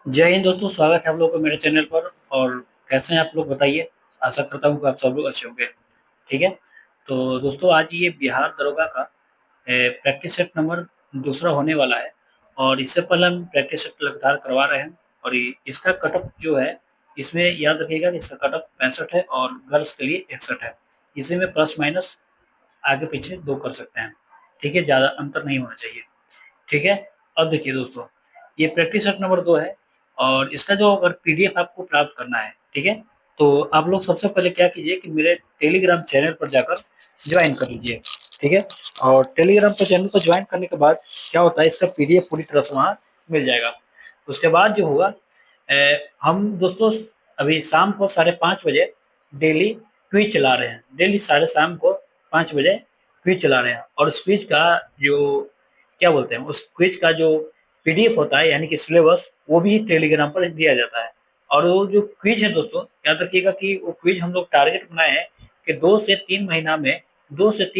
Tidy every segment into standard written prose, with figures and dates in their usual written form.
जय हिंद दोस्तों, स्वागत है आप लोगों को मेरे चैनल पर। और कैसे हैं आप लोग बताइए। आशा करता हूँ कि आप सब लोग अच्छे होंगे। ठीक है। तो दोस्तों, आज ये बिहार दरोगा का प्रैक्टिस सेट नंबर दूसरा होने वाला है। और इससे पहले हम प्रैक्टिस सेट लगातार करवा रहे हैं। और इसका कटअप जो है, इसमें याद रखिएगा कि इसका कटअप 65 है और गर्ल्स के लिए 61 है। इसी में प्लस माइनस आगे पीछे दो कर सकते हैं। ठीक है, ज़्यादा अंतर नहीं होना चाहिए। ठीक है। अब देखिए दोस्तों, ये प्रैक्टिस सेट नंबर 2 है। और इसका जो अगर पीडीएफ आपको प्राप्त करना है, ठीक है, तो आप लोग सबसे पहले क्या कीजिए कि मेरे टेलीग्राम चैनल पर जाकर ज्वाइन कर लीजिए। ठीक है। और टेलीग्राम पर चैनल पर ज्वाइन करने के बाद क्या होता है, इसका पीडीएफ पूरी तरह से वहाँ मिल जाएगा। उसके बाद जो होगा, हम दोस्तों अभी शाम को 5:30 बजे डेली क्विज चला रहे हैं। डेली साढ़े शाम को 5 बजे क्विज चला रहे हैं। और उस क्विज का जो क्या बोलते हैं, उस क्विज का जो पीडीएफ होता है यानी कि सिलेबस, वो भी टेलीग्राम पर दिया जाता है। और वो जो क्विज है दोस्तों, याद रखिएगा कि वो क्विज हम लोग टारगेट बनाए हैं कि 2 से 3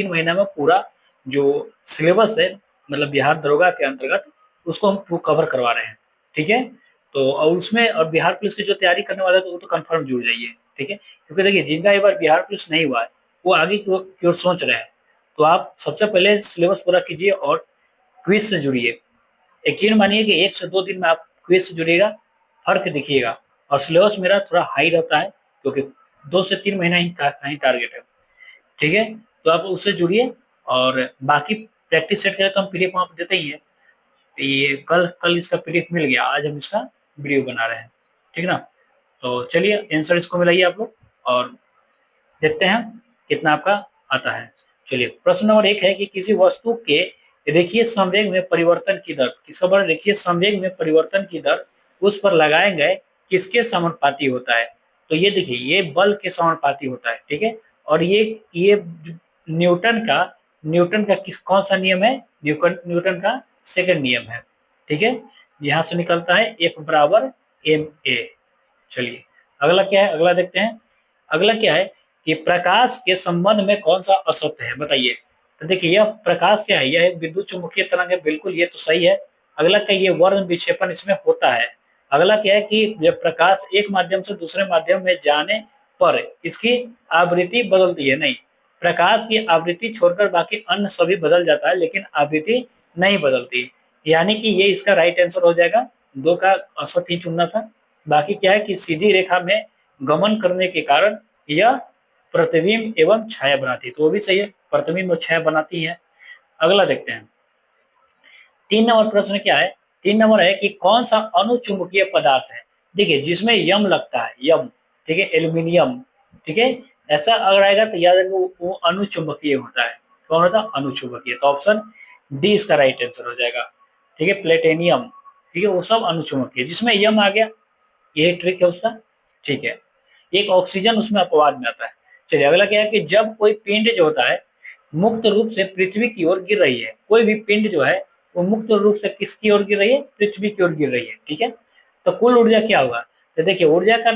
महीना में पूरा जो सिलेबस है, मतलब बिहार दरोगा के अंतर्गत, उसको हम कवर करवा रहे हैं। ठीक है। तो और उसमें और बिहार पुलिस की जो तैयारी करने वाला है तो वो तो कंफर्म जुड़ जाइए। ठीक है, क्योंकि देखिए जिनका एक बार बिहार पुलिस नहीं हुआ है वो आगे की ओर सोच रहे हैं। तो आप सबसे पहले सिलेबस पूरा कीजिए और क्विज से जुड़िए। यकीन मानिए कि 1 से 2 दिन में आप क्विज से जुड़िएगा, फर्क दिखिएगा। और सिलेबस मेरा थोड़ा हाई रहता है क्योंकि 2 से 3 महीना ही का ही टारगेट है। ठीक है। तो आप उससे जुड़िए। और बाकी प्रैक्टिस सेट करें तो हम पीडीएफ वहाँ पर देते ही है। ये कल कल इसका पीडीएफ मिल गया, आज हम इसका वीडियो बना रहे हैं। ठीक ना। तो चलिए आंसर इसको मिलाइए आप लोग और देखते हैं कितना आपका आता है। चलिए, प्रश्न नंबर 1 है कि किसी वस्तु के रेखीय संवेग में परिवर्तन की दर, किसका बड़ा रेखीय संवेग में परिवर्तन की दर उस पर लगाए गए किसके समानुपाती होता है। तो ये देखिए, ये बल के समानुपाती होता है। ठीक है। और ये न्यूटन का किस कौन सा नियम है, न्यूटन का सेकंड नियम है। ठीक है। यहाँ से निकलता है F बराबर ma। चलिए, अगला क्या है, अगला देखते हैं। अगला क्या है कि प्रकाश के संबंध में कौन सा असत्य है, बताइए। तो देखिए, यह प्रकाश क्या है, यह विद्युत चुंबकीय तरंग है, बिल्कुल ये तो सही है। अगला क्या, ये वर्ण विक्षेपण इसमें होता है। अगला क्या है कि जब प्रकाश एक माध्यम से दूसरे माध्यम में जाने पर इसकी आवृत्ति बदलती है, नहीं। प्रकाश की आवृत्ति छोड़कर बाकी अन्य सभी बदल जाता है लेकिन आवृत्ति नहीं बदलती। यानी कि ये इसका राइट आंसर हो जाएगा। 2 का असत्य ही चुनना था। बाकी क्या है कि सीधी रेखा में गमन करने के कारण यह प्रतिबिंब एवं छाया बनाती है, तो वो भी सही है, प्रतिबिंब और छाया बनाती है। अगला देखते हैं। 3 नंबर प्रश्न क्या है, 3 नंबर है कि कौन सा अनुचुंबकीय पदार्थ है। देखिए, जिसमें यम लगता है, यम। ठीक है, एल्यूमिनियम। ठीक है। ऐसा अगर आएगा तो याद रखो वो अनुचुंबकीय होता है। कौन होता है, अनुचुंबकीय। तो ऑप्शन डी इसका राइट आंसर हो जाएगा। ठीक है, प्लेटेनियम। ठीक है, वो सब अनुचुंबकीय, जिसमें यम आ गया, यही ट्रिक है उसका। ठीक है। एक ऑक्सीजन उसमें अपवाद में आता है। चलिए, अगला क्या है कि जब कोई पिंड जो होता है मुक्त रूप से पृथ्वी की ओर गिर रही है, कोई भी पिंड जो है वो मुक्त रूप से किसकी ओर गिर रही है, पृथ्वी की ओर गिर रही है। ठीक है। तो कुल ऊर्जा क्या होगा, तो देखिए ऊर्जा का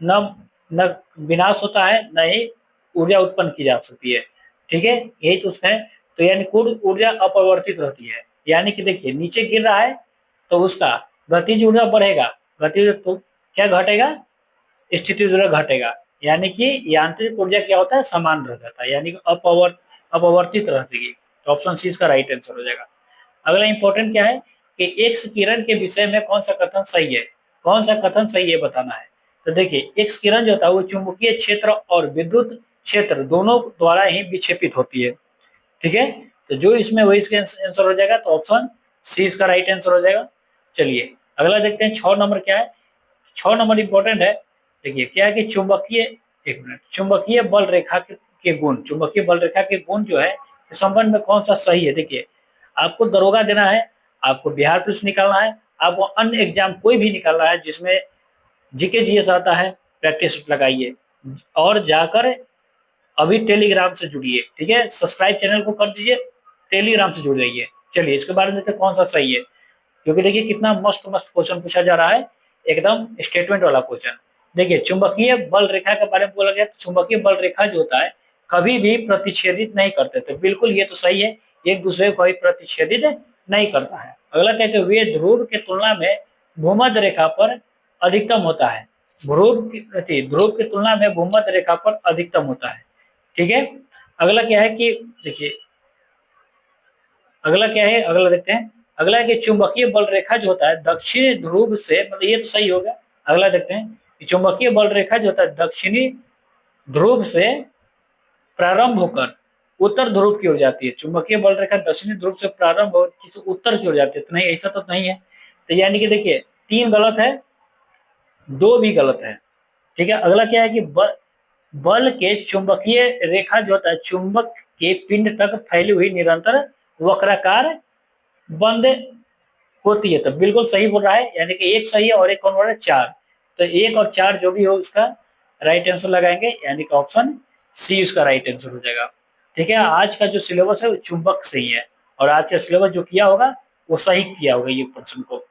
न न विनाश होता है, न ही ऊर्जा उत्पन्न की जा सकती है। ठीक है, यही तो उसका है। तो यानी कुल ऊर्जा अपरिवर्तित रहती है। यानी कि देखिए नीचे गिर रहा है तो उसका गतिज ऊर्जा बढ़ेगा, गतिज तो क्या घटेगा, स्थितिज ऊर्जा घटेगा। यानी कि यांत्रिक ऊर्जा क्या होता है, समान रह जाता है, यानी कि अपवर्तित रहेगी। तो ऑप्शन सी इसका राइट आंसर हो जाएगा। अगला इंपॉर्टेंट क्या है कि एक्स किरण के विषय में कौन सा कथन सही है, कौन सा कथन सही है बताना है। तो देखिए, एक्स किरण जो होता है वो चुंबकीय क्षेत्र और विद्युत क्षेत्र दोनों द्वारा ही विक्षेपित होती है। ठीक है। तो जो इसमें वही इसका आंसर हो जाएगा, तो ऑप्शन सी इसका राइट आंसर हो जाएगा। चलिए, अगला देखते हैं। 6 नंबर क्या है, 6 नंबर इंपॉर्टेंट है। देखिए क्या है कि चुंबकीय, एक मिनट, चुंबकीय बल रेखा के गुण, चुंबकीय बल रेखा के गुण जो है इस संबंध में कौन सा सही है। देखिए, आपको दरोगा देना है, आपको बिहार पुलिस निकालना है, आपको अन्य एग्जाम कोई भी निकालना है जिसमें जीके जीएस आता है, प्रैक्टिस लगाइए और जाकर अभी टेलीग्राम से जुड़िए। ठीक है, सब्सक्राइब चैनल को कर दीजिए, टेलीग्राम से जुड़ जाइए। चलिए, इसके बारे में देखते हैं कौन सा सही है, क्योंकि देखिए कितना मस्त मस्त क्वेश्चन पूछा जा रहा है, एकदम स्टेटमेंट वाला क्वेश्चन। देखिए, चुंबकीय बल रेखा के बारे में बोला गया, तो चुंबकीय बल रेखा जो होता है कभी भी प्रतिच्छेदित नहीं करते थे, बिल्कुल ये तो सही है, एक दूसरे को कभी प्रतिच्छेदित नहीं करता है। अगला क्या है कि वे ध्रुव के तुलना में भूमध्य रेखा पर अधिकतम होता है। ध्रुव की तुलना में भूमध्य रेखा पर अधिकतम होता है। ठीक है, अगला क्या है कि देखिए, अगला क्या है, अगला देखते हैं। अगला है कि चुंबकीय बल रेखा जो होता है दक्षिणी ध्रुव से, मतलब ये तो सही होगा। अगला देखते हैं कि चुंबकीय बल रेखा जो होता है दक्षिणी ध्रुव से प्रारंभ होकर उत्तर ध्रुव की ओर जाती है। चुंबकीय बल रेखा दक्षिणी ध्रुव से प्रारंभ होकर उत्तर की ओर जाती है, तो नहीं, ऐसा तो नहीं है। तो यानी कि देखिए 3 गलत है, 2 भी गलत है। ठीक है, अगला क्या है कि बल के चुंबकीय रेखा जो होता है चुंबक के पिंड तक फैली हुई निरंतर वक्राकार बंद होती है। तो बिल्कुल सही बोल रहा है, यानी कि एक सही है और एक कौन बोल रहा है, 4। तो 1 और 4 जो भी हो उसका राइट आंसर लगाएंगे, यानी कि ऑप्शन सी उसका राइट आंसर हो जाएगा। ठीक है, आज का जो सिलेबस है वो चुंबक से ही है, और आज का सिलेबस जो किया होगा वो सही किया होगा ये प्रश्न को।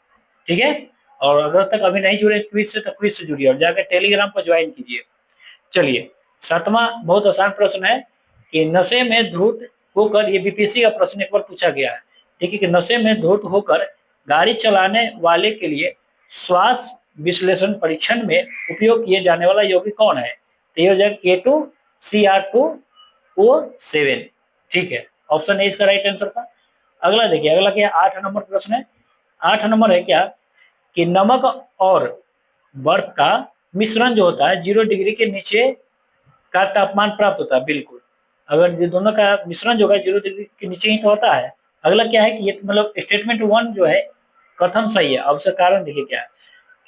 ठीक है, और अगर तक अभी नहीं जुड़े क्विज से तो क्विज से जुड़िए और जाकर टेलीग्राम पर ज्वाइन कीजिए। चलिए, 7वां बहुत आसान प्रश्न है कि नशे में धुत होकर, ये बीपीएससी का प्रश्न एक बार पूछा गया है। ठीक है, कि नशे में धुत होकर गाड़ी चलाने वाले के लिए श्वास विश्लेषण परीक्षण में उपयोग किए जाने वाला यौगिक कौन है? तो ये हो जाएगा K2CR2O7। ठीक है, ऑप्शन ए इसका राइट आंसर था। अगला देखिए, अगला क्या, 8 नंबर प्रश्न है। 8 नंबर है क्या कि नमक और बर्फ का मिश्रण जो होता है 0 डिग्री के नीचे का तापमान प्राप्त होता है। बिल्कुल, अगर ये दोनों का मिश्रण जो है 0 डिग्री के नीचे ही तो होता है। अगला क्या है कि ये मतलब स्टेटमेंट 1 जो है कथन सही है। अब उसका कारण देखिए क्या है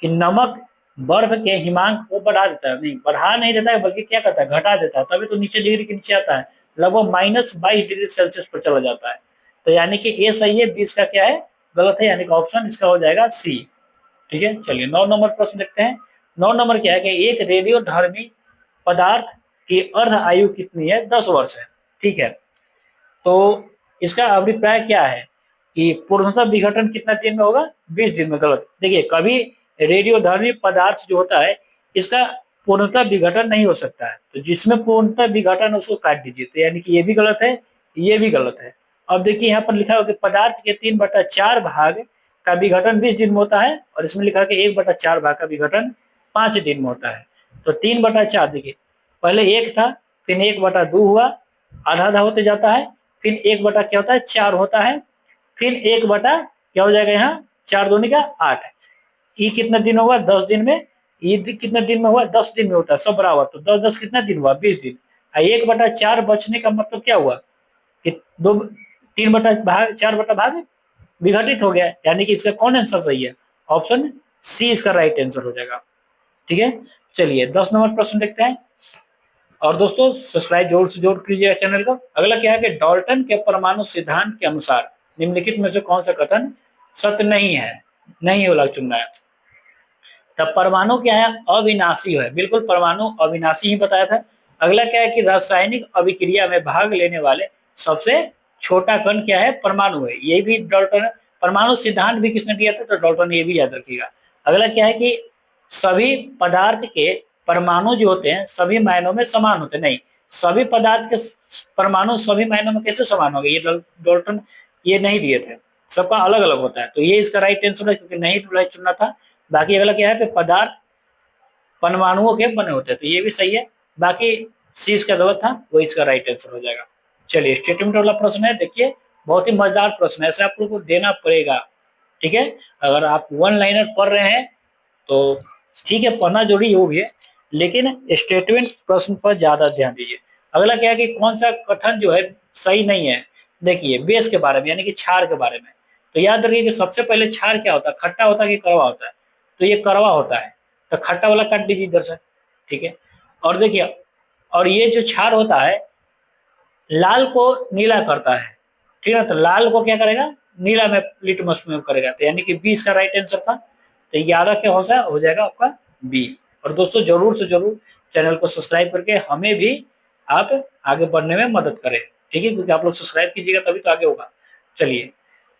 कि नमक बर्फ के हिमांक को बढ़ा देता है, नहीं बढ़ा नहीं देता है, बल्कि क्या करता है, घटा देता है, तभी तो नीचे डिग्री के नीचे आता है, लगभग -22 डिग्री सेल्सियस पर चला जाता है। तो यानी कि ए सही है, बी इसका क्या है, गलत है, यानी कि ऑप्शन इसका हो जाएगा सी। ठीक है, चलिए 9 नंबर प्रश्न देखते हैं। 9 नंबर क्या है कि एक रेडियोधर्मी पदार्थ की अर्ध आयु कितनी है? 10 वर्ष है। ठीक है, तो इसका अभिप्राय क्या है कि पूर्णतः विघटन कितना दिन में होगा? 20 दिन में। गलत। देखिए, कभी रेडियोधर्मी पदार्थ जो होता है इसका पूर्णतः विघटन नहीं हो सकता है, तो जिसमें पूर्णतः विघटन उसको काट दीजिए। तो यानी कि ये भी गलत है, ये भी गलत है। अब देखिए यहाँ पर लिखा हो कि पदार्थ के 3/4 भाग का विघटन 20 दिन में होता है, और इसमें लिखा है कि 1/4 भाग का विघटन 5 दिन में होता है। तो 3/4 देखिए, पहले 1 था, फिर 1/2 हुआ, आधा आधा होते जाता है, फिर 1 बटा क्या होता है, 4 होता है, फिर 1 बटा क्या हो जाएगा यहाँ, 4 दूनी का 8। ये कितना दिन होगा? 10 दिन में। ये कितना दिन में हुआ? 10 दिन में होता है, सब बराबर। तो 10 10 कितना दिन हुआ? 20 दिन। 1/4 बचने का मतलब क्या हुआ कि 3/4 विघटित हो गया, यानी कि इसका कौन आंसर सही है? ऑप्शन सी इसका राइट आंसर हो जाएगा। ठीक है, चलिए 10 नंबर प्रश्न देखते हैं। और दोस्तों सब्सक्राइब जोर से जोर कीजिएगा चैनल को। अगला क्या है कि डाल्टन के परमाणु सिद्धांत के अनुसार निम्नलिखित में से कौन सा कथन सत्य नहीं है? नहीं वाला चुनना है। तब परमाणु क्या है? अविनाशी है। बिल्कुल, परमाणु अविनाशी ही बताया था। अगला क्या है कि रासायनिक अभिक्रिया में भाग लेने वाले सबसे छोटा कण क्या है? परमाणु है। ये भी डाल्टन, परमाणु सिद्धांत भी किसने दिया था? तो डाल्टन, ये भी याद रखिएगा। अगला क्या है कि सभी पदार्थ के परमाणु जो होते हैं सभी मायनों में समान होते हैं। नहीं, सभी पदार्थ के परमाणु सभी मायनों में कैसे समान हो गए? ये डाल्टन ये नहीं दिए थे, सबका अलग अलग होता है। तो ये इसका राइट आंसर है, क्योंकि नहीं चुनना था। बाकी अगला क्या है कि पदार्थ परमाणुओं के बने होते हैं, तो ये भी सही है। बाकी सी इसका गलत था, वो इसका राइट आंसर हो जाएगा। चलिए स्टेटमेंट वाला प्रश्न है, देखिए बहुत ही मजेदार प्रश्न है, ऐसे आप लोग को देना पड़ेगा। ठीक है, अगर आप 1 लाइनर पढ़ रहे हैं तो ठीक है, पढ़ना जरूरी वो भी है, लेकिन स्टेटमेंट प्रश्न पर ज्यादा ध्यान दीजिए। अगला क्या है कि कौन सा कथन जो है सही नहीं है? देखिए बेस के बारे में, यानी कि क्षार के बारे में। तो याद रखिए कि सबसे पहले क्षार क्या होता है? खट्टा होता है कि कड़वा होता है? तो ये कड़वा होता है, तो खट्टा वाला काट दीजिए इधर से। ठीक है, और देखिए, और ये जो क्षार होता है लाल को नीला करता है। ठीक है, तो लाल को क्या करेगा? नीला में लिटमस में करेगा। तो यानी कि बी इसका राइट आंसर था। तो 11 क्या हो जाएगा आपका बी। और दोस्तों जरूर से जरूर चैनल को सब्सक्राइब करके हमें भी आप आगे बढ़ने में मदद करें। ठीक है, क्योंकि आप लोग सब्सक्राइब कीजिएगा तभी तो आगे होगा। चलिए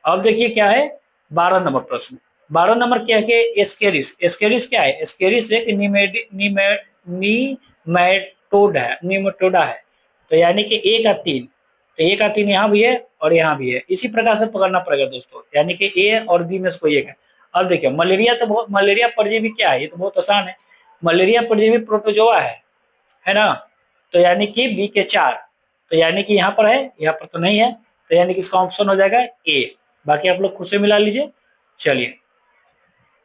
अब देखिए क्या है 12 नंबर प्रश्न। 12 नंबर क्या है कि एस्केरिस। एस्केरिस क्या है? एस्केरिस एक निमेटोडा है। तो यानी कि 1 का 3, तो 1 का 3 यहाँ भी है और यहाँ भी है। इसी प्रकार से पकड़ना पड़ेगा दोस्तों, यानी कि ए और बी में से कोई एक है। अब देखिए मलेरिया तो बहुत, मलेरिया परजीवी क्या है, ये तो बहुत आसान है। मलेरिया परजीवी प्रोटोजोआ है ना। तो यानी कि बी के 4, तो यानी कि यहाँ पर है, यहाँ पर तो नहीं है, तो यानी कि इसका ऑप्शन हो जाएगा ए। बाकी आप लोग खुद से मिला लीजिए। चलिए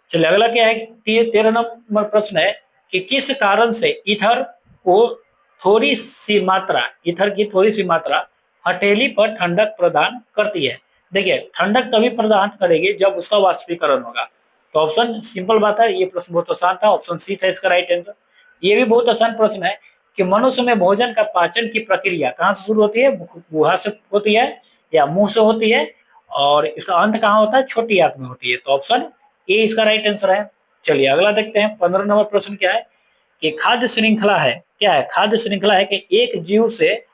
चलिए अगला क्या है, 13 नंबर प्रश्न है कि किस कारण से ईथर को थोड़ी सी मात्रा, ईथर की थोड़ी सी मात्रा हथेली पर ठंडक प्रदान करती है। देखिए ठंडक तभी प्रदान करेगी जब उसका वाष्पीकरण होगा। तो ऑप्शन सिंपल बात है, ये प्रश्न बहुत आसान था, ऑप्शन सी था इसका राइट आंसर। ये भी बहुत आसान प्रश्न है कि मनुष्य में भोजन का पाचन की प्रक्रिया कहाँ से शुरू होती है, गुहा से होती है या मुंह से होती है, और इसका अंत कहाँ होता है, छोटी आंत में होती है। तो ऑप्शन ए इसका राइट आंसर है। चलिए अगला देखते हैं, 15 नंबर प्रश्न क्या है कि खाद्य श्रृंखला है, क्या है, खाद्य श्रृंखला है कि एक जीव से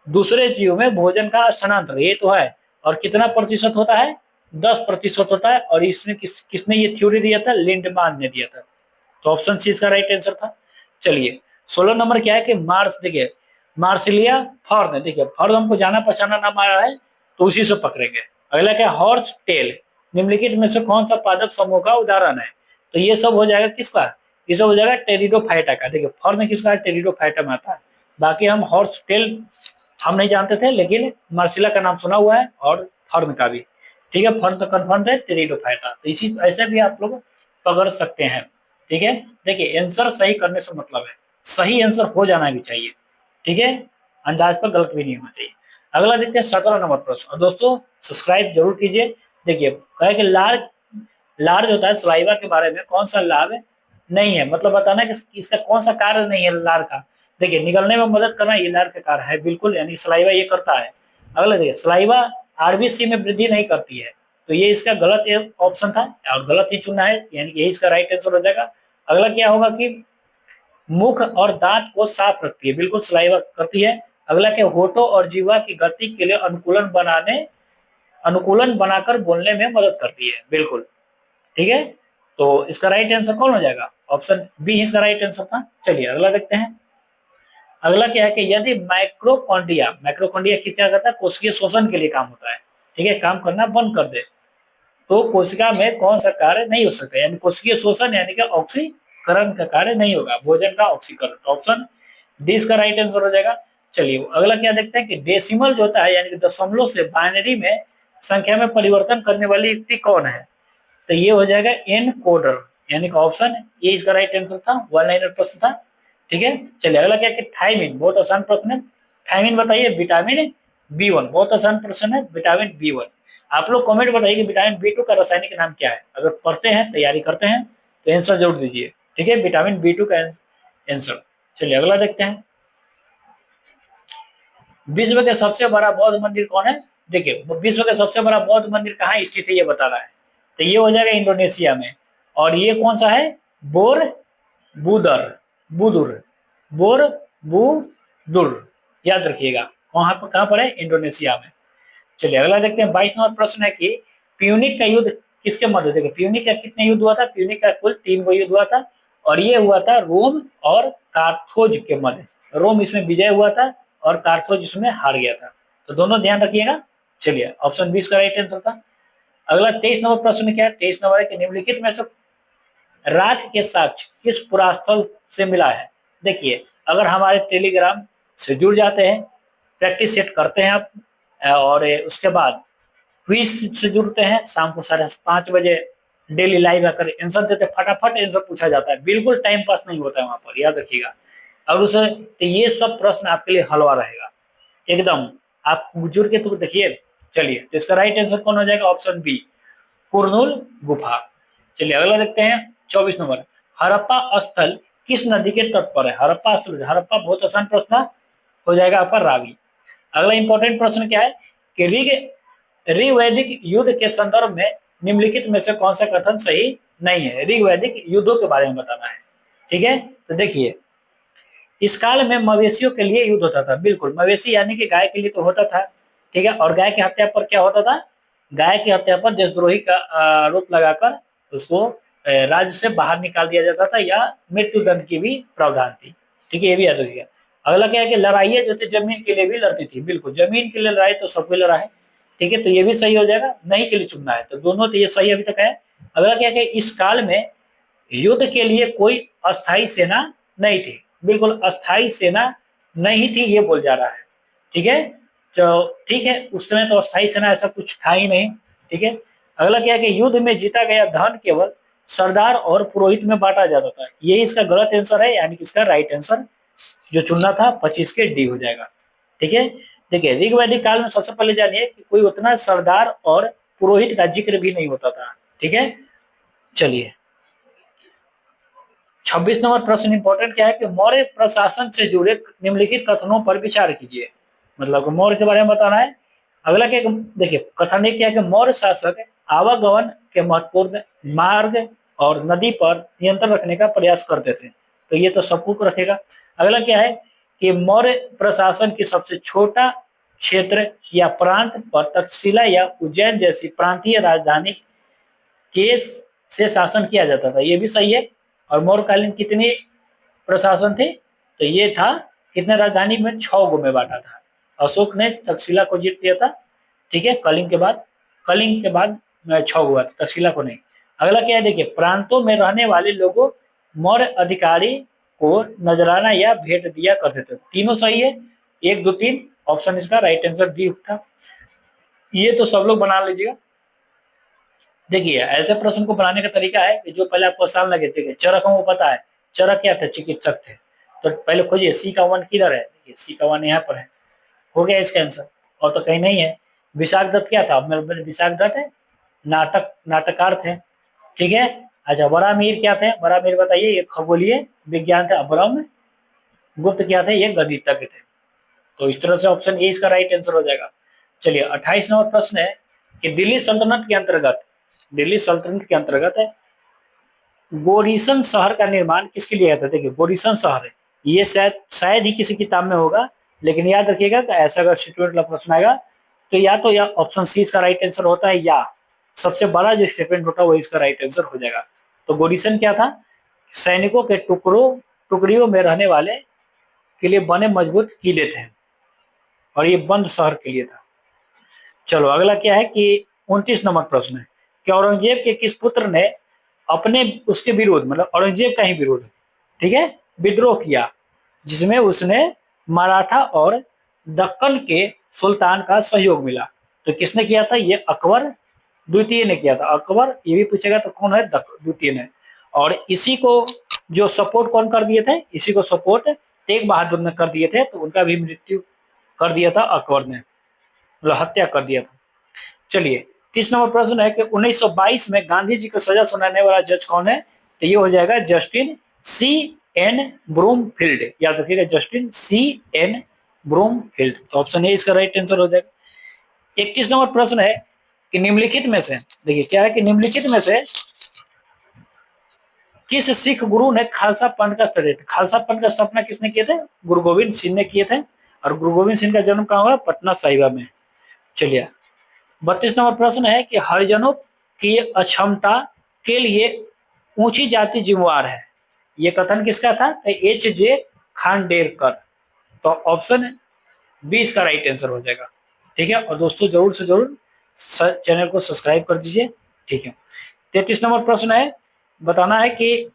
दूसरे जीव में भोजन का स्थानांतर, ये तो है, और कितना प्रतिशत होता है, 10% होता है, और इसने किसने ये थ्योरी दिया था, लिंडमान ने दिया था। तो ऑप्शन सी इसका राइट आंसर था। चलिए 16 नंबर क्या है कि मार्स, देखिए मार्सिलिया फॉर्न, देखिए फॉर्न हमको जाना पहचाना नाम आ रहा है, तो उसी से पकड़ेंगे। अगला क्या, हॉर्स टेल निम्नलिखित में से कौन सा पादप समूह का उदाहरण है। तो ये सब हो जाएगा किसका, ये सब हो जाएगा टेरिडोफाइटा का। देखिए फॉर्न किसका, टेरिडोफाइटा में आता है। बाकी हम हॉर्स टेल हम नहीं जानते थे, लेकिन मार्सिला का नाम सुना हुआ है, और फॉर्न का भी। ठीक है, फॉर्न तो कन्फर्म है, टेरिडोफाइटा, तो इसी ऐसे भी आप लोग पकड़ सकते हैं। ठीक है, देखिए आंसर सही करने से मतलब है, सही आंसर हो जाना भी चाहिए। ठीक है, अंदाज पर गलत भी नहीं होना चाहिए। अगला देखते हैं 17 नंबर प्रश्न, और दोस्तों सब्सक्राइब जरूर कीजिए। देखिए कहे कि लार्ज लार्ज होता है सलाइवा के बारे में कौन सा लाभ नहीं है, मतलब बताना कि इसका कौन सा कार्य नहीं है लार का। देखिए निगलने में मदद करना ये लार का कार्य है बिल्कुल, यानी सलाइवा ये करता है। अगला देखिए सलाइवा आरबीसी में वृद्धि नहीं करती है, तो ये इसका गलत ऑप्शन था, और गलत ही चुना है, यानी कि यही इसका राइट आंसर हो जाएगा। अगला क्या होगा कि मुख और दांत को साफ रखती है, बिल्कुल सलाइवा करती है। अगला क्या, होठों और जीवा की गति के लिए अनुकूलन बनाकर बोलने में मदद करती है, बिल्कुल। ठीक है, तो इसका राइट आंसर कौन हो जाएगा, ऑप्शन बी इसका राइट आंसर था। चलिए अगला देखते हैं। अगला क्या है कि यदि माइक्रोकॉन्ड्रिया, माइक्रोकॉन्ड्रिया क्या करता है, कोशिकीय शोषण के लिए काम होता है। ठीक है, काम करना बंद कर दे तो कोशिका में कौन सा कार्य नहीं हो सकता, यानी कोशिकीय शोषण यानी कि ऑक्सीकरण का कार्य नहीं होगा, भोजन का ऑक्सीकरण। तो ऑप्शन डी इसका राइट आंसर हो जाएगा। चलिए अगला क्या देखते हैं कि डेसिमल जो होता है, यानी कि दशमलव से बाइनरी में संख्या में परिवर्तन करने वाली युक्ति कौन है। तो ये हो जाएगा एनकोडर, यानी कि ऑप्शन ए इसका राइट आंसर था, 1 लाइनर प्रश्न था। ठीक है, चलिए अगला क्या कि थायमिन, बहुत आसान प्रश्न है। थायमिन बताइए, विटामिन B1, बहुत आसान प्रश्न है, विटामिन B1। आप लोग कमेंट बताइए कि विटामिन B2 का रासायनिक नाम क्या है, अगर पढ़ते हैं तैयारी करते हैं तो आंसर जरूर दीजिए। ठीक है, विटामिन B2 का आंसर। चलिए अगला देखते हैं, विश्व के सबसे बड़ा बौद्ध मंदिर कौन है। देखिए विश्व का सबसे बड़ा बौद्ध मंदिर कहाँ स्थित है ये बता रहा है, तो ये हो जाएगा इंडोनेशिया में। और ये कौन सा है, बोर बुदर बुदुर बोर बुदुर, याद रखिएगा कहाँ पर है, इंडोनेशिया में। चलिए अगला देखते हैं, 22 नंबर प्रश्न है कि प्यूनिक का युद्ध किसके मध्य, देखिए प्यूनिक का कितने युद्ध हुआ था, प्यूनिक का कुल 3 गो युद्ध हुआ था, और ये हुआ था रोम और कार्थोज के मध्य। रोम इसमें विजय हुआ था और कार्थोज इसमें हार गया था, तो दोनों ध्यान रखिएगा। चलिए ऑप्शन 20 का राइट आंसर था। अगला 23 नंबर प्रश्न क्या है, 23 नंबर है कि निम्नलिखित में से राख के साक्ष्य किस पुरास्थल से मिला है। देखिए अगर हमारे टेलीग्राम से जुड़ जाते हैं, प्रैक्टिस सेट करते हैं आप, और उसके बाद क्विज से जुड़ते हैं, शाम को 5:30 बजे डेली लाइव आकर आंसर देते, फटाफट आंसर पूछा जाता है, बिल्कुल टाइम पास नहीं होता है वहां पर, याद रखिएगा। और उसे तो ये सब प्रश्न आपके लिए हलवा रहेगा एकदम, आप जुड़ के तो देखिए। चलिए तो इसका राइट आंसर कौन हो जाएगा, ऑप्शन बी, कुरनूल गुफा। चलिए अगला देखते हैं, 24 नंबर, हड़प्पा स्थल किस नदी के तट पर है। हड़प्पा स्थल, हड़प्पा बहुत आसान प्रश्न था, हो जाएगा आपका रावी। अगला इंपॉर्टेंट प्रश्न क्या है कि ऋग्वैदिक युद्ध के संदर्भ में निम्नलिखित में से कौन सा कथन सही नहीं है। ऋग्वैदिक युद्धों के बारे में बताना है। ठीक है, तो देखिए इस काल में मवेशियों के लिए युद्ध होता था, बिल्कुल मवेशी यानी कि गाय के लिए तो होता था। ठीक है, और गाय की हत्या पर क्या होता था, गाय की हत्या पर देशद्रोही का आरोप लगाकर उसको राज्य से बाहर निकाल दिया जाता था, या मृत्यु दंड की भी प्रावधान थी। ठीक है, ये भी याद रखिएगा। अगला क्या है कि लड़ाइयाँ जो थी जमीन के लिए भी लड़ती थी, बिल्कुल जमीन के लिए लड़ाई तो सबको लड़ा है। ठीक है, तो ये भी सही हो जाएगा, नहीं के लिए चुनना है, तो दोनों तो ये सही अभी तक है। अगला क्या है, इस काल में युद्ध के लिए कोई अस्थायी सेना नहीं थी, बिल्कुल अस्थायी सेना नहीं थी ये बोल जा रहा है। ठीक है, तो ठीक है, उस समय तो अस्थायी सेना ऐसा कुछ था ही नहीं। ठीक है, अगला क्या है कि युद्ध में जीता गया धन केवल सरदार और पुरोहित में बांटा जाता था। ये इसका गलत आंसर है, यानी कि इसका राइट आंसर जो चुनना था 25 के डी हो जाएगा। ठीक है, देखिए ऋग वैदिक काल में सबसे पहले जानिए कि कोई उतना सरदार और पुरोहित का जिक्र भी नहीं होता था। ठीक है, चलिए 26 नंबर प्रश्न इंपॉर्टेंट क्या है कि मौर्य प्रशासन से जुड़े निम्नलिखित कथनों पर विचार कीजिए। मतलब मौर्य के बारे में बताना है। अगला क्या, देखिए कथन एक क्या है कि मौर्य शासक आवागमन के महत्वपूर्ण मार्ग और नदी पर नियंत्रण रखने का प्रयास करते थे, तो ये तो सबको रखेगा। अगला क्या है कि मौर्य प्रशासन की सबसे छोटा क्षेत्र या प्रांत पर तक्षशिला या उज्जैन जैसी प्रांतीय राजधानी के से शासन किया जाता था, ये भी सही है। और मौर्यकालीन कितने प्रशासन थे, तो ये था कितने राजधानी में 6 गो में बांटा था। अशोक ने तक्षशिला को जीत दिया था। ठीक है, कलिंग के बाद 6 हुआ था, तक्षशिला को नहीं। अगला क्या है, देखिए प्रांतों में रहने वाले लोगों मौर्य अधिकारी को नजराना या भेंट दिया करते थे। तीनों सही है, 1 2 3 ऑप्शन इसका राइट आंसर डी था। ये तो सब लोग बना लीजिएगा। देखिए ऐसे प्रश्न को बनाने का तरीका है कि जो पहले आपको आसान लगे, देखिए चरक हमको पता है, चरक क्या थे, चिकित्सक थे। तो पहले खोजिए सी का 1 किधर है, देखिए सी का 1 यहाँ पर है, हो गया इसका आंसर, और तो कहीं नहीं है। विशाख दत्त क्या था, मेरे विशाख दत्त है, नाटककार थे। ठीक है, अच्छा बड़ा मीर क्या थे, बड़ा मीर बताइए, ये खगोलीय विज्ञान थे। ब्रह्म गुप्त क्या थे, ये गणितज्ञ थे। तो इस तरह से ऑप्शन ए इसका राइट आंसर हो जाएगा। चलिए 28 नंबर प्रश्न है कि दिल्ली सल्तनत के अंतर्गत है गोरीसन शहर का निर्माण किसके लिए था। देखिए गोरीसन शहर है, ये शायद ही किसी किताब में होगा, लेकिन याद रखिएगा कि ऐसा अगर स्टेटमेंट वाला प्रश्न आएगा तो या ऑप्शन सी इसका राइट आंसर होता है, या सबसे बड़ा जो स्टेटमेंट होता है वो इसका राइट आंसर हो जाएगा। तो गोरीसन क्या था, सैनिकों के टुकड़ियों में रहने वाले के लिए बने मजबूत किले थे, और ये बंद शहर के लिए था। चलो अगला क्या है कि 29 नंबर प्रश्न है कि औरंगजेब के किस पुत्र ने अपने उसके विरोध, मतलब औरंगजेब का ही विरोध, ठीक है, विद्रोह किया, जिसमें उसने मराठा और दक्कन के सुल्तान का सहयोग मिला। तो किसने किया था, ये अकबर द्वितीय ने किया था। अकबर ये भी पूछेगा तो कौन है, द्वितीय ने। और इसी को जो सपोर्ट कौन कर दिए थे, इसी को सपोर्ट तेग बहादुर ने कर दिए थे, तो उनका भी मृत्यु कर दिया था अकबर ने, मतलब हत्या कर दिया था। चलिए 30 नंबर प्रश्न है कि 1922 में गांधी जी को सजा सुनाने वाला जज कौन है, तो ये हो जाएगा जस्टिन सी एन ब्रूमफील्ड। याद रखिएगा जस्टिन सी एन ब्रूमफील्ड, तो ऑप्शन ए इसका राइट आंसर हो जाएगा। 31 नंबर प्रश्न है कि निम्नलिखित में से, देखिए क्या है कि निम्नलिखित में से किस सिख गुरु ने खालसा पंथ का खालसा पंथ का स्थापना किसने किए थे, गुरु गोविंद सिंह ने किए थे। और गुरु गोविंद सिंह का जन्म कहाँ हुआ, पटना साहिबा में। चलिए 32 नंबर प्रश्न है कि हरिजनों की अक्षमता के लिए ऊंची जाति जिम्मेवार है, ये कथन किसका था, एच जे खांडेरकर। तो ऑप्शन बी इसका राइट आंसर हो जाएगा। ठीक है, और दोस्तों जरूर से जरूर चैनल को सब्सक्राइब कर दीजिए। ठीक है, 33 नंबर प्रश्न है, बताना है कि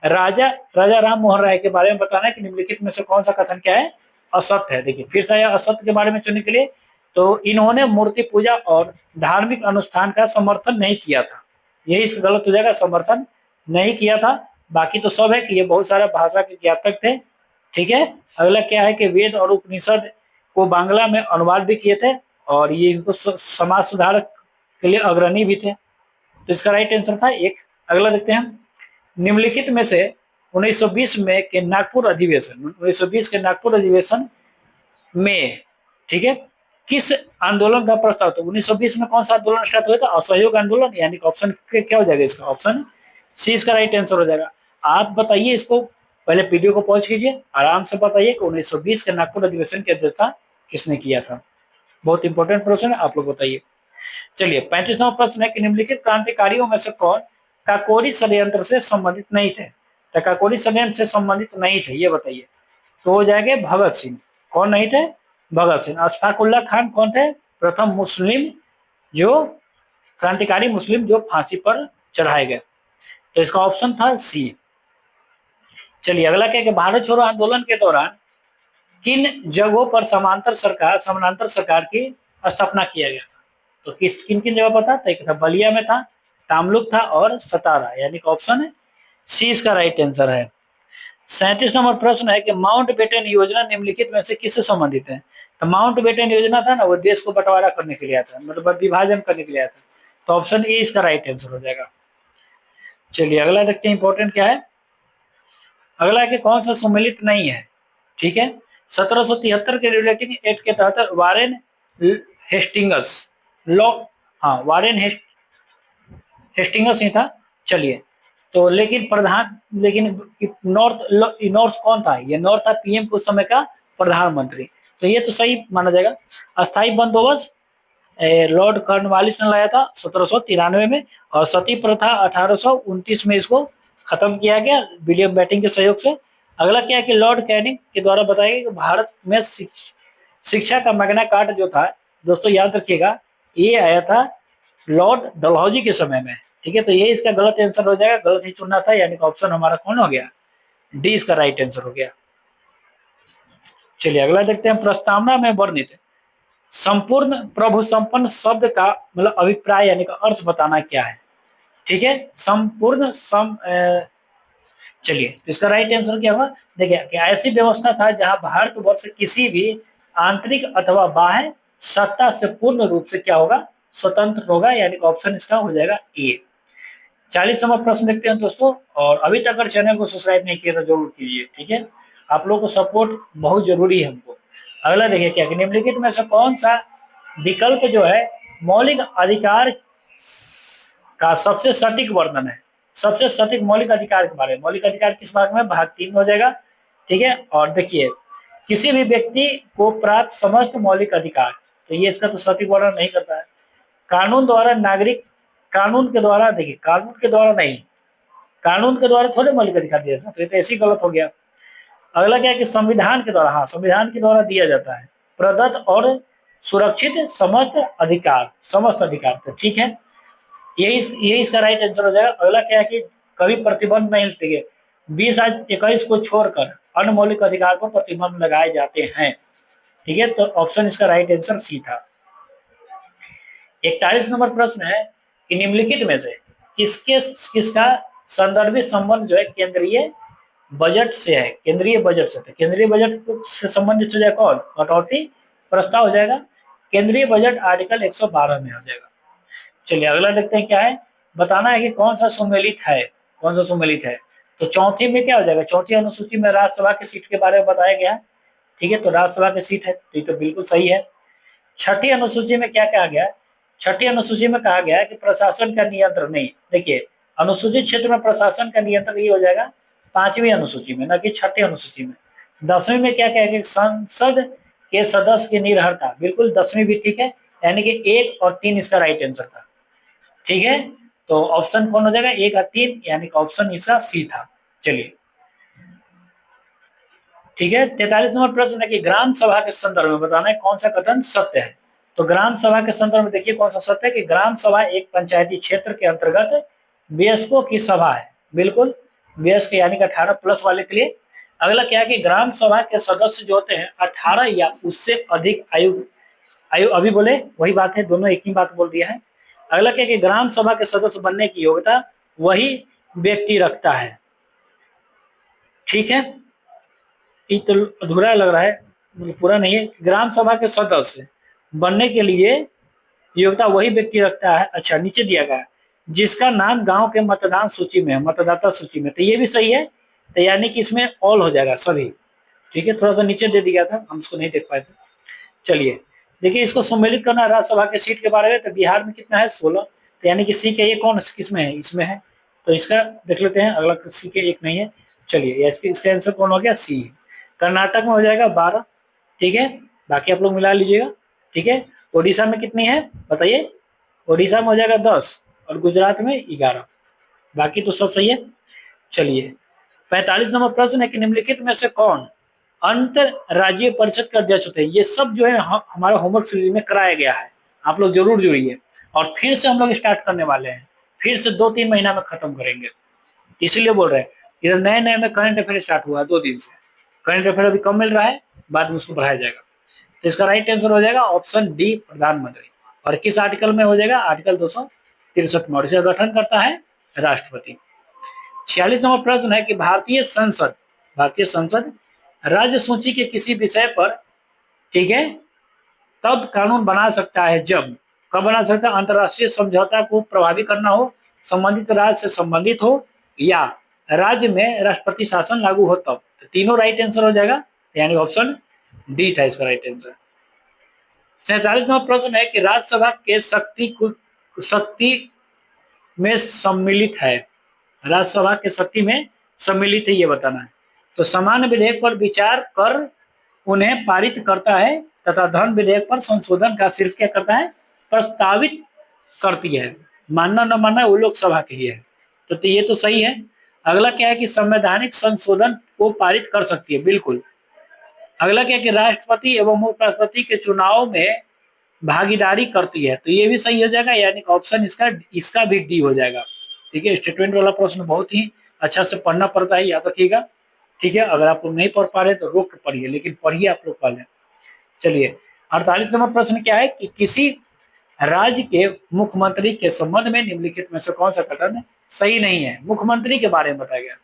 राजा राजा राम मोहन राय के बारे में बताना है कि निम्नलिखित में से कौन सा कथन क्या है, असत्य है। देखिए फिर से असत्य के बारे में चुनने के लिए, तो इन्होंने मूर्ति पूजा और धार्मिक अनुष्ठान का समर्थन नहीं किया था, यही इसका गलत हो जाएगा, समर्थन नहीं किया था। बाकी तो सब है कि ये बहुत सारा भाषा के ज्ञातक थे। ठीक है, अगला क्या है कि वेद और उपनिषद को बांग्ला में अनुवाद भी किए थे, और ये इनको समाज सुधार के लिए अग्रणी भी थे, तो इसका राइट आंसर था एक। अगला देखते हैं, निम्नलिखित में से 1920 में के नागपुर अधिवेशन 1920 के नागपुर अधिवेशन में, ठीक है, किस आंदोलन का प्रस्ताव था। 1920 में कौन सा आंदोलन स्टार्ट हुआ था, असहयोग आंदोलन, यानी ऑप्शन क्या हो जाएगा इसका, ऑप्शन सी इसका राइट आंसर हो जाएगा। आप बताइए इसको, पहले वीडियो को पॉज कीजिए, आराम से बताइए कि 1920 के नागपुर अधिवेशन की अध्यक्षता किसने किया था। बहुत इंपॉर्टेंट प्रश्न है, आप लोग बताइए। चलिए 35 नंबर प्रश्न है कि निम्नलिखित क्रांतिकारियों में से कौन काकोरी षड्यंत्र से संबंधित नहीं थे। तो काकोरी षड्यंत्र से संबंधित नहीं थे, ये बताइए। तो हो जाएंगे भगत सिंह। कौन नहीं थे, भगत सिंह। अशफाक उल्लाह खान कौन थे, प्रथम मुस्लिम जो क्रांतिकारी मुस्लिम जो फांसी पर चढ़ाए गए। तो इसका ऑप्शन था सी। चलिए अगला क्या है कि भारत छोड़ो आंदोलन के दौरान किन जगहों पर समानांतर सरकार की स्थापना किया गया था। तो किन किन जगह पर था, तो एक था बलिया में था, तामलुक था और सतारा, यानी कि ऑप्शन है सी इसका राइट आंसर है। 37 नंबर प्रश्न है कि माउंट बेटन योजना निम्नलिखित में से किससे संबंधित है। तो माउंट बेटन योजना था ना, वो देश को बंटवारा करने के लिए आता, मतलब विभाजन करने के लिए आता। तो ऑप्शन ए इसका राइट आंसर हो जाएगा। चलिए अगला देखते हैं इंपॉर्टेंट क्या है। अगला है कि कौन सा सम्मिलित नहीं है। ठीक है, 1773 के रेगुलेटिंग एक्ट के तहत वारेन हेस्टिंगस लॉ, हाँ वारेन हेस्टिंगस ही था। चलिए तो लेकिन नॉर्थ कौन था, ये नॉर्थ था पीएम उस समय का प्रधानमंत्री। तो ये तो सही माना जाएगा। अस्थायी बंदोबस्त लॉर्ड कॉर्नवालिस ने लाया था 1793 में, और सती प्रथा 1829 में इसको खत्म किया गया विलियम बेटिंग के सहयोग से। अगला क्या है कि लॉर्ड कैनिंग के द्वारा बताया गया कि भारत में शिक्षा का मैग्ना कार्टा जो था, दोस्तों याद रखिएगा ये आया था लॉर्ड डलहौजी के समय में। ठीक है, तो ये इसका गलत आंसर हो जाएगा, गलत ही चुनना था, यानी कि ऑप्शन हमारा कौन हो गया, डी इसका राइट आंसर हो गया। चलिए अगला देखते हैं, प्रस्तावना में वर्णित संपूर्ण प्रभु संपन्न शब्द का मतलब अभिप्राय यानी का अर्थ बताना क्या है। ठीक है, संपूर्ण चलिए इसका राइट आंसर क्या होगा, देखिए कि ऐसी व्यवस्था था जहां भारतवर्ष किसी भी आंतरिक अथवा बाह्य सत्ता से पूर्ण रूप से क्या होगा, स्वतंत्र होगा, यानी ऑप्शन इसका हो जाएगा ए। 40 नंबर प्रश्न देखते हैं दोस्तों, और अभी तक अगर चैनल को सब्सक्राइब नहीं किया तो जरूर कीजिए। ठीक है, आप लोगों को सपोर्ट बहुत जरूरी है हमको। अगला देखिए क्या कि निम्नलिखित में से कौन सा विकल्प जो है मौलिक अधिकार का सबसे सटीक वर्णन है। सबसे सटीक मौलिक अधिकार के बारे में, मौलिक अधिकार किस भाग में, भाग 3 में हो जाएगा। ठीक है, और देखिए किसी भी व्यक्ति को प्राप्त समस्त मौलिक अधिकार, तो ये इसका तो सटीक वर्णन नहीं करता है। कानून द्वारा नागरिक, कानून के द्वारा, देखिए कानून के द्वारा नहीं, कानून के द्वारा थोड़े मौलिक अधिकार दिया जाता है, तो ऐसे ही गलत हो गया। अगला क्या है कि संविधान के द्वारा, हाँ संविधान के द्वारा दिया जाता है प्रदत्त और सुरक्षित समस्त अधिकार। तो ठीक है, यही इसका राइट आंसर हो जाएगा। अगला क्या है कि कभी प्रतिबंध नहीं लगते, 20 21 को छोड़कर अन्य मौलिक अधिकार पर प्रतिबंध लगाए जाते हैं। ठीक है, तो ऑप्शन इसका राइट आंसर सी था। 41 नंबर प्रश्न है कि निम्नलिखित में से किसका संदर्भित संबंध जो है केंद्रीय बजट से है, केंद्रीय बजट से। केंद्रीय बजट से संबंधित हो जाएगा कौन, कटौती प्रस्ताव हो जाएगा। केंद्रीय बजट आर्टिकल 112 में हो जाएगा। चलिए अगला देखते हैं क्या है, बताना है कि कौन सा सम्मिलित है, कौन सा सम्मिलित है। तो चौथी में क्या हो जाएगा, चौथी अनुसूची में राज्यसभा की सीट के बारे में बताया गया है। ठीक है, तो राज्यसभा की सीट है, तो ये तो बिल्कुल सही है। छठी अनुसूची में क्या कहा गया है, छठी अनुसूची में कहा गया है कि प्रशासन का नियंत्रण नहीं, देखिए अनुसूचित क्षेत्र में प्रशासन का नियंत्रण ये हो जाएगा 5वीं अनुसूची में, न कि छठी अनुसूची में। 10वीं में क्या कहेगा, संसद के सदस्य की निरहरता, बिल्कुल 10वीं भी ठीक है, यानी कि 1 और 3 इसका राइट आंसर था। ठीक है, तो ऑप्शन कौन हो जाएगा, 1 और 3, यानी कि ऑप्शन इसका सी था। चलिए ठीक है, 43 नंबर प्रश्न है कि ग्राम सभा के संदर्भ में बताना है कौन सा कथन सत्य है। तो ग्राम सभा के संदर्भ में देखिए कौन सा सत्य है कि ग्राम सभा एक पंचायती क्षेत्र के अंतर्गत वयस्कों की सभा है, बिल्कुल वयस्क यानी कि 18+ वाले के लिए। अगला क्या है कि ग्राम सभा के सदस्य जो होते हैं 18 या उससे अधिक आयु, अभी बोले वही बात है, दोनों एक ही बात बोल दिया है। अगला क्या है कि ग्राम सभा के सदस्य बनने की योग्यता वही व्यक्ति रखता है। ठीक है, ये तो अधूरा लग रहा है, पूरा नहीं है। ग्राम सभा के सदस्य बनने के लिए योग्यता वही व्यक्ति रखता है। अच्छा, नीचे दिया गया जिसका नाम गांव के मतदान सूची में है, मतदाता सूची में, तो ये भी सही है, तो यानी कि इसमें ऑल हो जाएगा सभी। ठीक है, थोड़ा सा नीचे दे दिया था, हम इसको नहीं देख पाए थे। चलिए देखिए, इसको सम्मिलित करना राज्यसभा के सीट के बारे में, तो बिहार में कितना है 16, तो यानी कि सी के ये कौन किसमें है, इसमें है, तो इसका देख लेते हैं। अगला सी के एक नहीं है, चलिए इसका आंसर कौन हो गया, सी। कर्नाटक में हो जाएगा 12। ठीक है, बाकी आप लोग मिला लीजिएगा। ठीक है, उड़ीसा में कितनी है बताइए, उड़ीसा में हो जाएगा 10 और गुजरात में 11, बाकी तो सब सही है। चलिए 45 नंबर प्रश्न है कि निम्नलिखित में से कौन अंतर राज्य परिषद के अध्यक्ष होते हैं। ये सब जो है हमारा होमवर्क सीरीज में कराया गया है, आप लोग जरूर जुड़िए। और फिर से हम लोग स्टार्ट करने वाले हैं, फिर से 2-3 महीना में खत्म करेंगे, इसीलिए बोल रहे हैं। इधर नए नए में करंट अफेयर स्टार्ट हुआ 2 दिन से, करंट अफेयर अभी कम मिल रहा है, बाद में उसको बढ़ाया जाएगा। तो इसका राइट आंसर हो जाएगा ऑप्शन डी, प्रधानमंत्री। और किस आर्टिकल में हो जाएगा? आर्टिकल 263 में। और इसे गठन करता है राष्ट्रपति। 46 नंबर प्रश्न है कि भारतीय संसद राज्य सूची के किसी विषय पर, ठीक है, तब कानून बना सकता है जब, कब बना सकता है? अंतरराष्ट्रीय समझौता को प्रभावी करना हो, संबंधित राज्य से संबंधित हो, या राज्य में राष्ट्रपति शासन लागू हो तब। तो तीनों राइट आंसर हो जाएगा, यानी ऑप्शन डी था इसका राइट आंसर। 47वां प्रश्न है कि राज्यसभा के शक्ति में सम्मिलित है, राज्यसभा के शक्ति में सम्मिलित है, ये बताना है। तो सामान्य विधेयक पर विचार कर उन्हें पारित करता है तथा धन विधेयक पर संशोधन का सिर्फ क्या करता है? प्रस्तावित करती है। मानना न मानना वो लोकसभा के लिए है। तो ये तो सही है। अगला क्या है कि संवैधानिक संशोधन को पारित कर सकती है, बिल्कुल। अगला क्या है कि राष्ट्रपति एवं उपराष्ट्रपति के चुनाव में भागीदारी करती है, तो ये भी सही हो जाएगा, यानी ऑप्शन इसका भी डी हो जाएगा। ठीक है, स्टेटमेंट वाला प्रश्न बहुत ही अच्छा से पढ़ना पड़ता है, याद रखिएगा। ठीक है, अगर आप लोग नहीं पढ़ पा रहे तो रोक के पढ़िए, लेकिन पढ़िए आप लोग पहले। चलिए, 48 नंबर प्रश्न क्या है कि किसी राज्य के मुख्यमंत्री के संबंध में निम्नलिखित में से कौन सा कथन सही नहीं है? मुख्यमंत्री के बारे में बताया गया,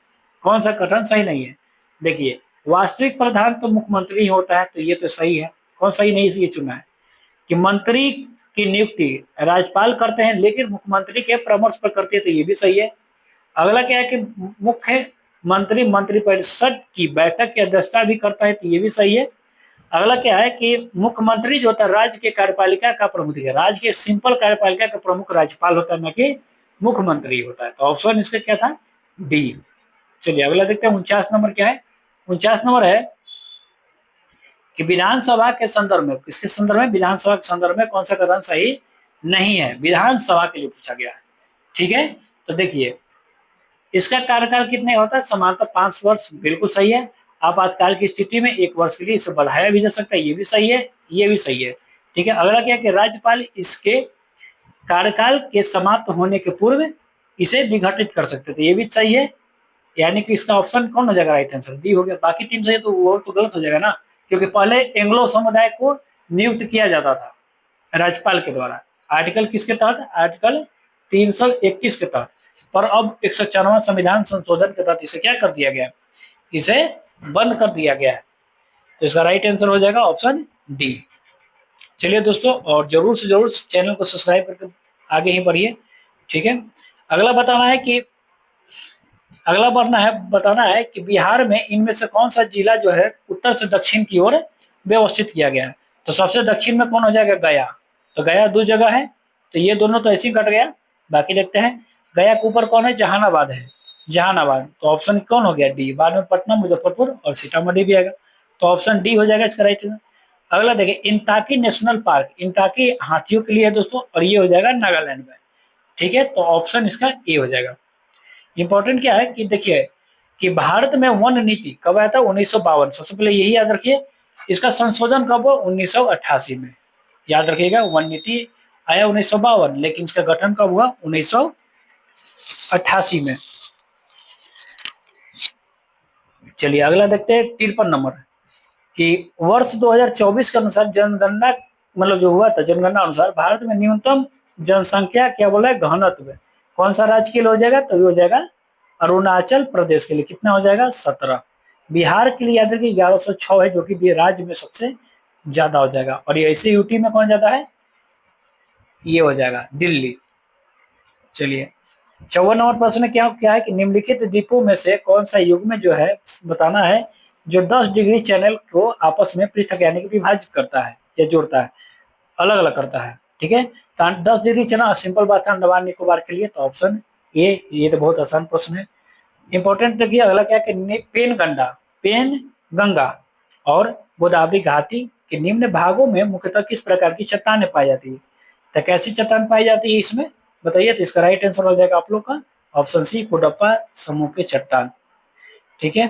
कौन सा कथन सही नहीं है? देखिए, वास्तविक प्रधान तो मुख्यमंत्री ही होता है, तो ये तो सही है। कौन सही नहीं ये चुना है? कि मंत्री की नियुक्ति राज्यपाल करते हैं, लेकिन मुख्यमंत्री के परामर्श पर करते हैं, तो ये भी सही है। अगला क्या है कि मुख्यमंत्री मंत्रिपरिषद की बैठक की अध्यक्षता भी करता है, तो ये भी सही है। अगला क्या है कि मुख्यमंत्री जो होता है राज्य के कार्यपालिका का प्रमुख है, राज्य के सिंपल कार्यपालिका का प्रमुख राज्यपाल होता है, न कि मुख्यमंत्री होता है। तो ऑप्शन इसका क्या था? डी। चलिए अगला देखते हैं, 49 नंबर क्या है? 49 नंबर है कि विधानसभा के संदर्भ में, किसके संदर्भ में? विधानसभा के संदर्भ में कौन सा कथन सही नहीं है? विधानसभा के लिए पूछा गया है। ठीक है, तो देखिए, इसका कार्यकाल कितने होता है? समानतः 5 वर्ष, बिल्कुल सही है। आपातकाल की स्थिति में 1 वर्ष के लिए इसे बढ़ाया भी जा सकता है, ये भी सही है, ये भी सही है। ठीक है, अगला क्या कि राज्यपाल इसके कार्यकाल के समाप्त होने के पूर्व इसे विघटित कर सकते थे, ये भी सही है। यानी कि इसका ऑप्शन कौन हो जाएगा? राइट आंसर डी हो गया। बाकी टीम से तो वो तो गलत हो जाएगा ना, क्योंकि पहले एंग्लो समुदाय को नियुक्त किया जाता था राज्यपाल के द्वारा। आर्टिकल किसके तहत? आर्टिकल 321 के तहत। पर अब 104वां संविधान संशोधन के तहत इसे क्या कर दिया गया? इसे बंद कर दिया गया है। तो इसका राइट आंसर हो जाएगा ऑप्शन डी। चलिए दोस्तों, और जरूर से जरूर चैनल को सब्सक्राइब करके आगे ही बढ़िए। ठीक है, अगला बताना है कि बिहार में इनमें से कौन सा जिला जो है उत्तर से दक्षिण की ओर व्यवस्थित किया गया है? तो सबसे दक्षिण में कौन हो जाएगा? गया। तो गया 2 जगह है, तो ये दोनों तो ऐसे ही कट गया। बाकी देखते हैं, गया के ऊपर कौन है? जहानाबाद है, जहानाबाद। तो ऑप्शन कौन हो गया? डी। बाद में पटना, मुजफ्फरपुर और सीतामढ़ी भी आएगा, तो ऑप्शन डी हो जाएगा इसका राइट आंसर। अगला देखिए, इंताकी नेशनल पार्क, इंताकी हाथियों के लिए है दोस्तों, और ये हो जाएगा नागालैंड में। ठीक है, तो ऑप्शन इसका ए हो जाएगा। इंपॉर्टेंट क्या है कि देखिए कि भारत में वन नीति कब आया था? 1952। सबसे पहले यही याद रखिए। इसका संशोधन कब हुआ? 1988 में। याद रखिएगा, वन नीति आया 1952, लेकिन इसका गठन कब हुआ? 1988 में। चलिए अगला देखते हैं, 53 नंबर कि वर्ष 2024 के अनुसार जनगणना, मतलब जो हुआ था जनगणना अनुसार भारत में न्यूनतम जनसंख्या क्या बोला है? घनत्व कौन सा राज्य के लिए हो जाएगा? तो ये हो जाएगा अरुणाचल प्रदेश के लिए। कितना हो जाएगा? 17। बिहार के लिए याद रखिए 1106 है, जो कि राज्य में सबसे ज्यादा हो जाएगा। और ये ऐसे यूटी में कौन ज्यादा है? ये हो जाएगा दिल्ली। चलिए 54 नंबर प्रश्न क्या क्या है कि निम्नलिखित द्वीपों में से कौन सा युग्म जो है बताना है जो 10 डिग्री चैनल को आपस में पृथक यानी कि विभाजित करता है या जोड़ता है, अलग अलग करता है। ठीक है, तो 10 डिग्री चैनल सिंपल बात है अंडमान निकोबार के लिए, तो ऑप्शन ए। ये तो बहुत आसान प्रश्न है। इंपॉर्टेंट देखिए अगला क्या है कि पेन गंगा और गोदावरी घाटी के निम्न भागों में मुख्यतः किस प्रकार की चट्टानें पाई जाती है? तो कैसी चट्टान पाई जाती है इसमें बताइए? तो इसका राइट आंसर हो जाएगा आप लोग का ऑप्शन सी, कुडप्पा समूह के चट्टान। ठीक है,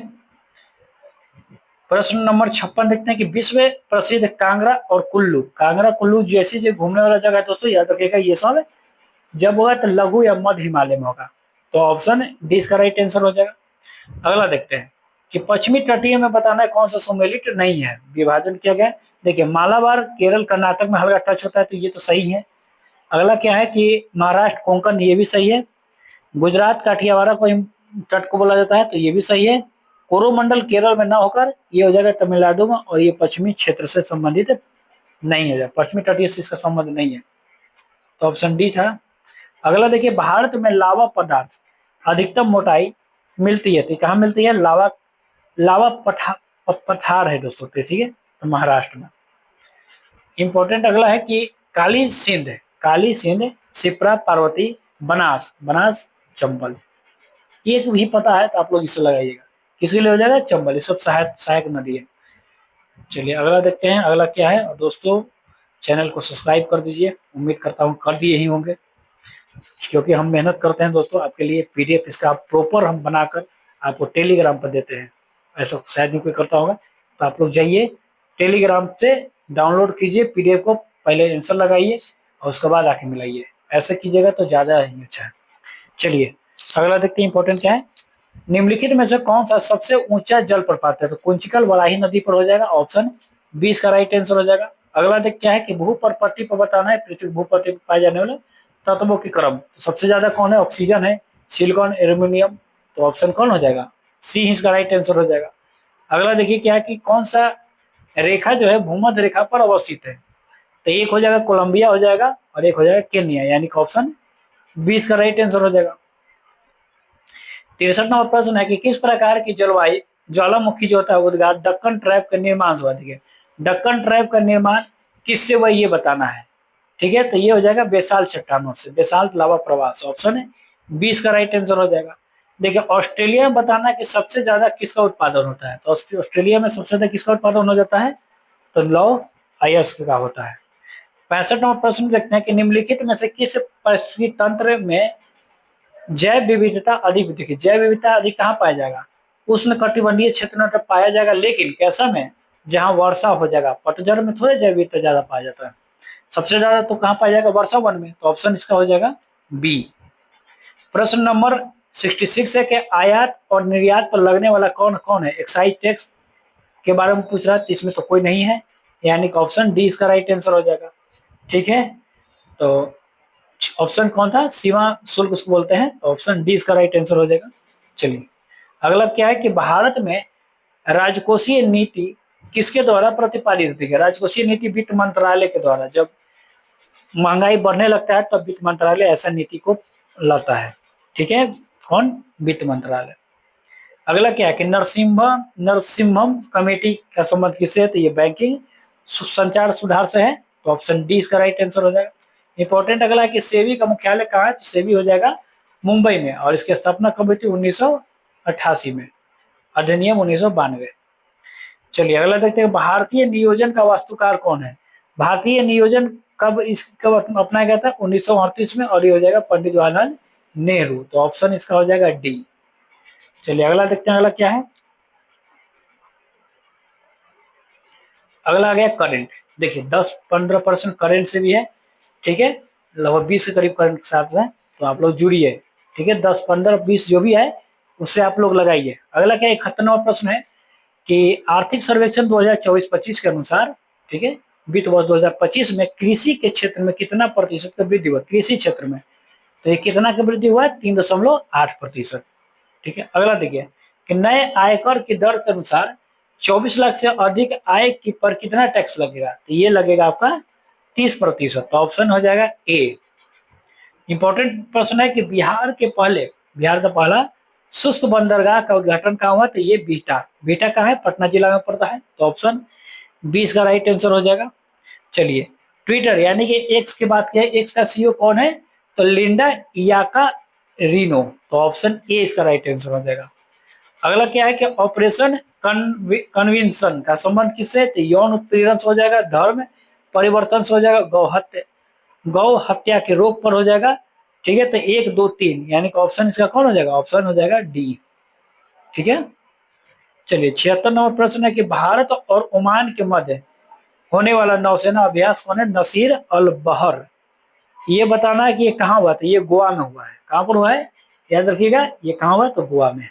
प्रश्न नंबर 56 देखते हैं कि विश्व प्रसिद्ध कांगड़ा कुल्लू जैसी जो घूमने वाला जगह है दोस्तों, याद रखिएगा ये सब जब होगा तो लघु या मध्य हिमालय में होगा। तो ऑप्शन डी इसका राइट आंसर हो जाएगा। अगला देखते हैं कि पश्चिमी तटीय में बताना है कौन सा सम्मिलित नहीं है, विभाजन किया गया। देखिए मालाबार केरल कर्नाटक में हल्का टच होता है, तो ये तो सही है। अगला क्या है कि महाराष्ट्र कोंकण, ये भी सही है। गुजरात काठियावाड़ को तट को बोला जाता है, तो ये भी सही है। कोरोमंडल केरल में ना होकर ये हो जाएगा तमिलनाडु में, और ये पश्चिमी क्षेत्र से संबंधित नहीं है, पश्चिमी तटीय से इसका संबंध नहीं है, तो ऑप्शन डी था। अगला देखिए भारत में लावा पदार्थ अधिकतम मोटाई मिलती है, तो कहाँ मिलती है? लावा लावा पठार है दोस्तों, ठीक है, तो महाराष्ट्र में। इंपॉर्टेंट अगला है कि काली सिंध, सिप्रा, पार्वती, बनास, बनास चंबल, ये भी पता है तो आप लोग इसे लगाइएगा। किसके लिए हो जाएगा? चंबल, ये सब सहायक नदी है। चलिए अगला देखते हैं, अगला क्या है। और दोस्तों चैनल को सब्सक्राइब कर दीजिए, उम्मीद करता हूँ कर दिए ही होंगे, क्योंकि हम मेहनत करते हैं दोस्तों आपके लिए। पीडीएफ इसका प्रॉपर हम बनाकर आपको टेलीग्राम पर देते हैं, ऐसा शायद नहीं कोई करता होगा। तो आप लोग जाइए टेलीग्राम से डाउनलोड कीजिए पीडीएफ को, पहले आंसर लगाइए और उसके बाद आके मिलाइए, ऐसे कीजिएगा तो ज्यादा ही अच्छा है। चलिए अगला देखते हैं इंपॉर्टेंट क्या है। निम्नलिखित में से कौन सा सबसे ऊंचा जलप्रपात है? तो कुंचिकल बराही नदी पर हो जाएगा, ऑप्शन 20 का राइट आंसर हो जाएगा। अगला देख क्या है कि भूपट्टी पर बताना है पृथ्वी भूपट्टी पर पाए जाने वाले तत्वों की क्रम। तो सबसे ज्यादा कौन है? ऑक्सीजन है, सिलिकॉन, एल्यूमिनियम, तो ऑप्शन कौन हो जाएगा? सी इसका राइट आंसर हो जाएगा। अगला देखिए क्या है कि कौन सा रेखा जो है भूमध्य रेखा पर अवस्थित है? तो एक हो जाएगा कोलंबिया हो जाएगा, और एक हो जाएगा केन्या, यानी कि ऑप्शन 20 का राइट आंसर हो जाएगा। 63 नंबर प्रश्न है कि किस प्रकार की जलवायु ज्वालामुखी जो होता है उद्गार दक्कन ट्रैप का निर्माण से होती है? दक्कन ट्रैप का निर्माण किससे हुआ ये बताना है, ठीक है, तो ये हो जाएगा बेसाल्ट चट्टानों से, बेसाल्ट लावा प्रवाह से, ऑप्शन है 20 का राइट आंसर हो जाएगा। देखिए ऑस्ट्रेलिया में बताना है कि सबसे ज्यादा किसका उत्पादन होता है? तो ऑस्ट्रेलिया में सबसे ज्यादा किसका उत्पादन हो जाता है? तो लौ अयस्क का होता है। 65 नंबर प्रश्न देखते हैं कि निम्नलिखित में से किस परिस्थिति तंत्र में जैव विविधता अधिक देखिए, जैव विविधता अधिक कहाँ पाया जाएगा? उष्ण कटिबंधीय क्षेत्र में तो पाया जाएगा, लेकिन कैसा में? जहाँ वर्षा हो जाएगा, पतझड़ में थोड़े जैव विविधता ज्यादा पाया जाता है। सबसे ज्यादा तो कहाँ पाया जाएगा? वर्षा वन में, तो ऑप्शन इसका हो जाएगा बी। प्रश्न नंबर 66 है कि आयात और निर्यात पर लगने वाला कौन कौन है? एक्साइज टैक्स के बारे में पूछ रहा है, तो इसमें तो कोई नहीं है, यानी कि ऑप्शन डी इसका राइट आंसर हो जाएगा, ठीक है। तो ऑप्शन कौन था? सीमा शुल्क उसको बोलते हैं, तो ऑप्शन डी इसका राइट आंसर हो जाएगा। चलिए अगला क्या है कि भारत में राजकोषीय नीति किसके द्वारा प्रतिपादित होती है? राजकोषीय नीति वित्त मंत्रालय के द्वारा। जब महंगाई बढ़ने लगता है तब वित्त मंत्रालय ऐसा नीति को लाता है, ठीक है, कौन? वित्त मंत्रालय। अगला क्या है कि नरसिम्हम कमेटी का संबंध किससे है? तो ये बैंकिंग संचार सुधार से है, तो ऑप्शन डी इसका राइट आंसर हो जाएगा। इंपॉर्टेंट अगला है कि सेबी का मुख्यालय कहाँ है? तो सेबी हो जाएगा मुंबई में, और इसकी स्थापना कब हुई थी? 1988 में, अधिनियम 1992। चलिए अगला देखते हैं भारतीय नियोजन का वास्तुकार कौन है? भारतीय नियोजन कब अपनाया गया था? 1938 में, और ये हो जाएगा पंडित जवाहरलाल नेहरू, तो ऑप्शन इसका हो जाएगा डी। चलिए अगला देखते हैं, अगला क्या है। अगला आ गया करंट। देखिए 10-15% करंट से भी है, ठीक है, लगभग 20 के करीब करंट के साथ है, तो आप लोग जुड़िए, ठीक है, 10-15-20 जो भी है उससे आप लोग लगाइए। अगला क्या है 71 नंबर प्रश्न है कि आर्थिक सर्वेक्षण 2024-25 के अनुसार, ठीक है, वित्त वर्ष 2025 में कृषि के क्षेत्र में कितना प्रतिशत का वृद्धि हुआ? कृषि क्षेत्र में, तो ये कितना का वृद्धि हुआ है? 3.8%, ठीक है। अगला देखिए कि नए आयकर की दर के अनुसार 24 लाख से अधिक आय की पर कितना टैक्स लगेगा? तो ये लगेगा आपका 30%, तो ऑप्शन हो जाएगा ए। इंपॉर्टेंट प्रश्न है कि बिहार का पहला शुष्क बंदरगाह का उद्घाटन कहाँ हुआ? तो ये बीटा कहाँ है? पटना जिला में पड़ता है, तो ऑप्शन 20 का राइट आंसर हो जाएगा। चलिए ट्विटर यानी कि एक्स की बात किया, एक्स का सीईओ कौन है? तो लिंडा याका रीनो, तो ऑप्शन ए इसका राइट आंसर हो जाएगा। अगला क्या है कि ऑपरेशन कन्विंसन का संबंध किससे? तो यौन उत्पीड़न से हो जाएगा, धर्म परिवर्तन से हो जाएगा, गौ हत्या के रोग पर हो जाएगा, ठीक है, तो 1 2 3 यानी कि ऑप्शन इसका कौन हो जाएगा? ऑप्शन हो जाएगा डी, ठीक है। चलिए 76 नंबर प्रश्न है कि भारत और ओमान के मध्य होने वाला नौसेना अभ्यास कौन है? नसीर अल बहर। ये बताना है कि ये कहाँ हुआ था? ये गोवा में हुआ है। कहाँ पर हुआ है? याद रखिएगा, ये कहाँ हुआ? तो गोवा में।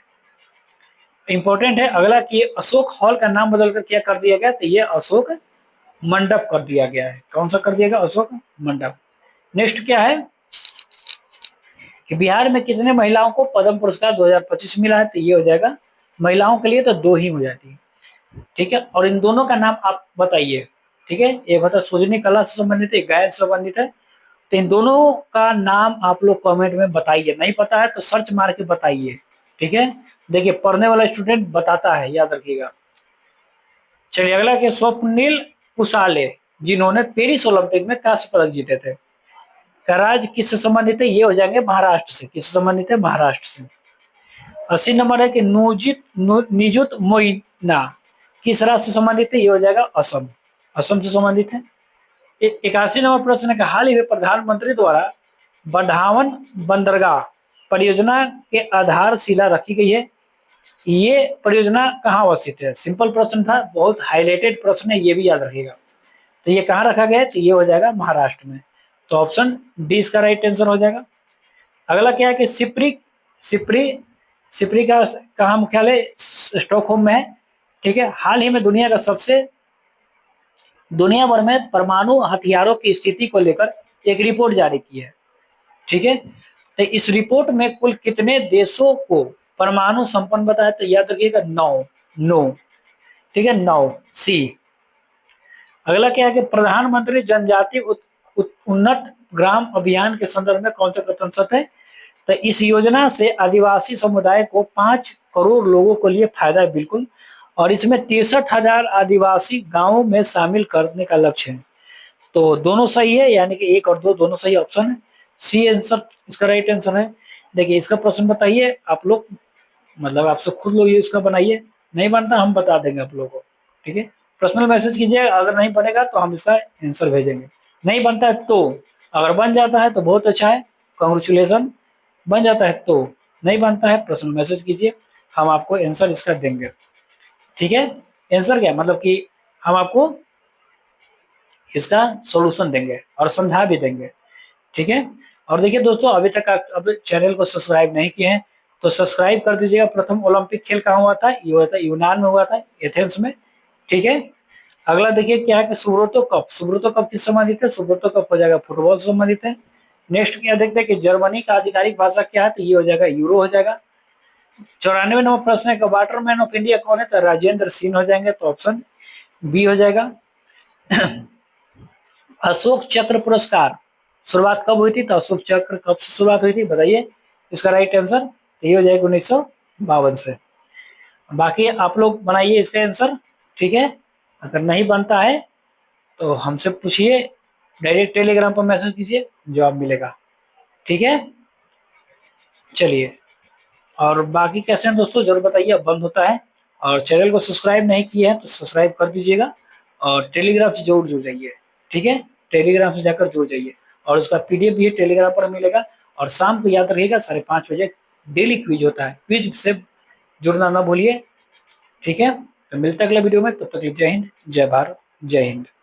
इंपॉर्टेंट है। अगला कि अशोक हॉल का नाम बदलकर क्या कर दिया गया? तो ये अशोक मंडप कर दिया गया है। कौन सा कर दिया गया? अशोक मंडप। नेक्स्ट क्या है कि बिहार में कितने महिलाओं को पद्म पुरस्कार 2025 मिला है? तो ये हो जाएगा महिलाओं के लिए तो 2 ही हो जाती है। ठीक है, और इन दोनों का नाम आप बताइए। ठीक है, एक होता है सृजनी कला से संबंधित है, गायन से संबंधित है। तो इन दोनों का नाम आप लोग कमेंट में बताइए। नहीं पता है तो सर्च मार के बताइए। ठीक है, देखिए पढ़ने वाला स्टूडेंट बताता है, याद रखिएगा। चलिए अगला के स्वप्निल कुसाले जिन्होंने पेरिस ओलंपिक में कांस्य पदक जीते थे, का राज्य किससे संबंधित है? ये हो जाएंगे महाराष्ट्र से। किससे संबंधित है? महाराष्ट्र से। 80 नंबर है कि निजुत मोइना किस राज्य से संबंधित है? ये हो जाएगा असम। असम से संबंधित है। 81 नंबर प्रश्न है, हाल ही में प्रधानमंत्री द्वारा बढ़ावन बंदरगाह परियोजना के आधारशिला रखी गई है। ये परियोजना कहाँ अवस्थित है? सिंपल प्रश्न था, बहुत हाईलाइटेड प्रश्न है, ये भी याद रखिएगा। तो ये कहाँ रखा गया है? तो ये हो जाएगा महाराष्ट्र में। तो ऑप्शन डी इसका राइट आंसर हो जाएगा। अगला क्या है कि सिप्री सिप्री सिप्री का कहाँ मुख्यालय? स्टॉकहोम में है। ठीक है, हाल ही में दुनिया भर में परमाणु हथियारों की स्थिति को लेकर एक रिपोर्ट जारी की है। ठीक है, तो इस रिपोर्ट में कुल कितने देशों को परमाणु संपन्न बताया? तो याद रखिएगा 9। नो। ठीक है, 9 सी। अगला क्या है कि प्रधानमंत्री जनजाति उन्नत ग्राम अभियान के संदर्भ में कौन सा कथन सत्य है? तो इस योजना से आदिवासी समुदाय को 5 करोड़ लोगों के लिए फायदा है, बिल्कुल। और इसमें 63,000 आदिवासी गांवों में शामिल करने का लक्ष्य है। तो दोनों सही है, यानी कि 1 और 2 दोनों सही ऑप्शन है। सी आंसर इसका राइट आंसर है। देखिए इसका प्रश्न बताइए आप लोग, मतलब आपसे खुद लोग ये इसका बनाइए। नहीं बनता हम बता देंगे आप लोगों को। ठीक है, पर्सनल मैसेज कीजिए। अगर नहीं बनेगा तो हम इसका आंसर भेजेंगे। नहीं बनता है तो, अगर बन जाता है तो बहुत अच्छा है, कॉन्ग्रेचुलेसन। बन जाता है तो, नहीं बनता है पर्सनल मैसेज कीजिए, हम आपको आंसर इसका देंगे। ठीक है, आंसर क्या मतलब कि हम आपको इसका सॉल्यूशन देंगे और समझा भी देंगे। ठीक है, और देखिए दोस्तों, अभी तक आप अब चैनल को सब्सक्राइब नहीं किए हैं तो सब्सक्राइब कर दीजिएगा। प्रथम ओलंपिक खेल कहाँ हुआ था? ये हुआ था यूनान में, हुआ था एथेंस में। ठीक है, अगला देखिए क्या है कि सुब्रतो कप। सुब्रतो कप किस संबंधित है? सुब्रतो कप हो जाएगा फुटबॉल से संबंधित है। नेक्स्ट क्या देखते हैं कि जर्मनी का आधिकारिक भाषा क्या है? तो ये हो जाएगा यूरो हो जाएगा। 94 नंबर प्रश्न है कि वाटरमैन ऑफ इंडिया कौन है? तो राजेंद्र सिंह हो जाएंगे। तो ऑप्शन बी हो जाएगा। अशोक चक्र पुरस्कार शुरुआत कब हुई थी? तो अशोक चक्र कब से शुरुआत हुई थी बताइए। इसका राइट आंसर तो ये हो जाएगा 1952 से। बाकी आप लोग बनाइए इसका आंसर। ठीक है, अगर नहीं बनता है तो हमसे पूछिए, डायरेक्ट टेलीग्राम पर मैसेज कीजिए, जवाब मिलेगा। ठीक है, चलिए। और बाकी कैसे हैं दोस्तों जरूर बताइए, अब बंद होता है। और चैनल को सब्सक्राइब नहीं किया है तो सब्सक्राइब कर दीजिएगा, और टेलीग्राम से जरूर जुड़ जाइए। ठीक है, टेलीग्राम से जाकर जुड़ जाइए, और उसका पीडीएफ भी टेलीग्राम पर मिलेगा। और शाम को याद रखिएगा 5:30 बजे डेली क्विज होता है, क्विज से जुड़ना ना भूलिए। ठीक है, तो मिलते हैं अगले वीडियो में, तब तक जय हिंद, जय भारत, जय हिंद।